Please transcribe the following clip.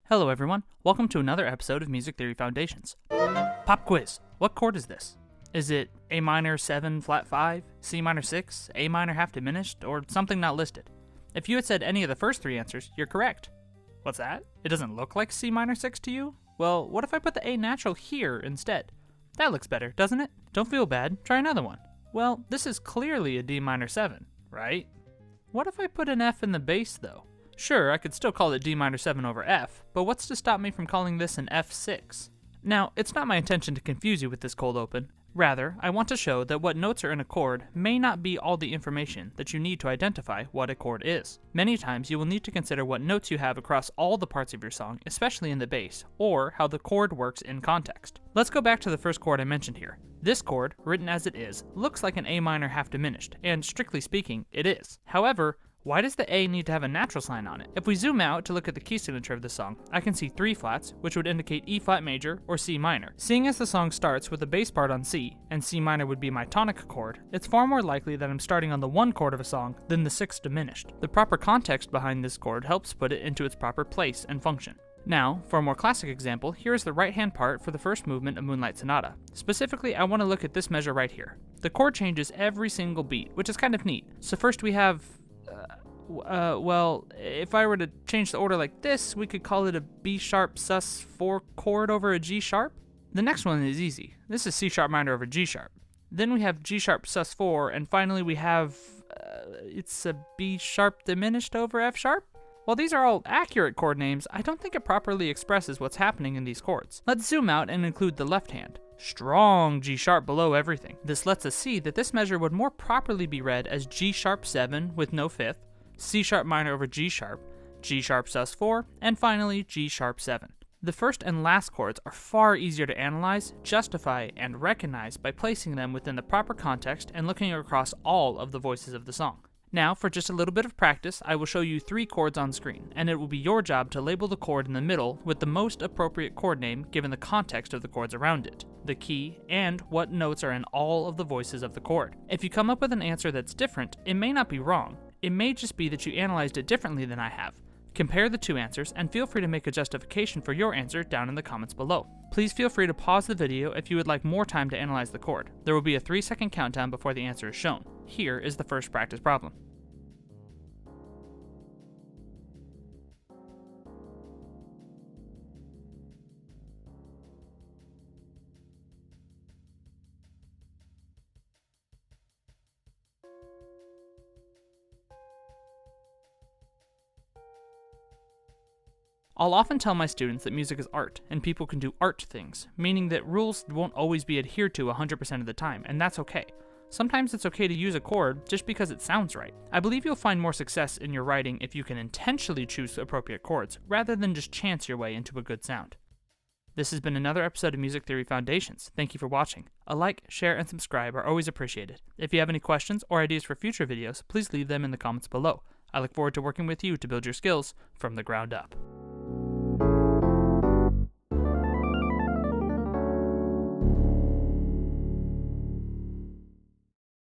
Hello everyone, welcome to another episode of Music Theory Foundations. Pop quiz, what chord is this? Is it A minor 7 flat 5, C minor 6, A minor half diminished, or something not listed? If you had said any of the first three answers, you're correct. What's that? It doesn't look like C minor 6 to you? Well, what if I put the A natural here instead? That looks better, doesn't it? Don't feel bad, try another one. Well, this is clearly a D minor 7, right? What if I put an F in the bass though? Sure, I could still call it D minor 7 over F, but what's to stop me from calling this an F6? Now, it's not my intention to confuse you with this cold open. Rather, I want to show that what notes are in a chord may not be all the information that you need to identify what a chord is. Many times you will need to consider what notes you have across all the parts of your song, especially in the bass, or how the chord works in context. Let's go back to the first chord I mentioned here. This chord, written as it is, looks like an A minor half diminished, and strictly speaking, it is. However, why does the A need to have a natural sign on it? If we zoom out to look at the key signature of the song, I can see 3 flats, which would indicate E flat major or C minor. Seeing as the song starts with the bass part on C, and C minor would be my tonic chord, it's far more likely that I'm starting on the 1 chord of a song than the 6th diminished. The proper context behind this chord helps put it into its proper place and function. Now, for a more classic example, here is the right-hand part for the first movement of Moonlight Sonata. Specifically, I want to look at this measure right here. The chord changes every single beat, which is kind of neat. So first we have well, if I were to change the order like this, we could call it a B sharp sus 4 chord over a G sharp. The next one is easy. This is C sharp minor over G sharp. Then we have G sharp sus 4, and finally we have, it's a B sharp diminished over F sharp. While these are all accurate chord names, I don't think it properly expresses what's happening in these chords. Let's zoom out and include the left hand. Strong G sharp below everything. This lets us see that this measure would more properly be read as G sharp 7 with no 5th, C sharp minor over G sharp sus 4, and finally G sharp 7. The first and last chords are far easier to analyze, justify, and recognize by placing them within the proper context and looking across all of the voices of the song. Now, for just a little bit of practice, I will show you 3 chords on screen, and it will be your job to label the chord in the middle with the most appropriate chord name given the context of the chords around it, the key, and what notes are in all of the voices of the chord. If you come up with an answer that's different, it may not be wrong. It may just be that you analyzed it differently than I have. Compare the 2 answers and feel free to make a justification for your answer down in the comments below. Please feel free to pause the video if you would like more time to analyze the chord. There will be a 3-second countdown before the answer is shown. Here is the first practice problem. I'll often tell my students that music is art, and people can do art things, meaning that rules won't always be adhered to 100% of the time, and that's okay. Sometimes it's okay to use a chord just because it sounds right. I believe you'll find more success in your writing if you can intentionally choose appropriate chords, rather than just chance your way into a good sound. This has been another episode of Music Theory Foundations. Thank you for watching. A like, share, and subscribe are always appreciated. If you have any questions or ideas for future videos, please leave them in the comments below. I look forward to working with you to build your skills from the ground up.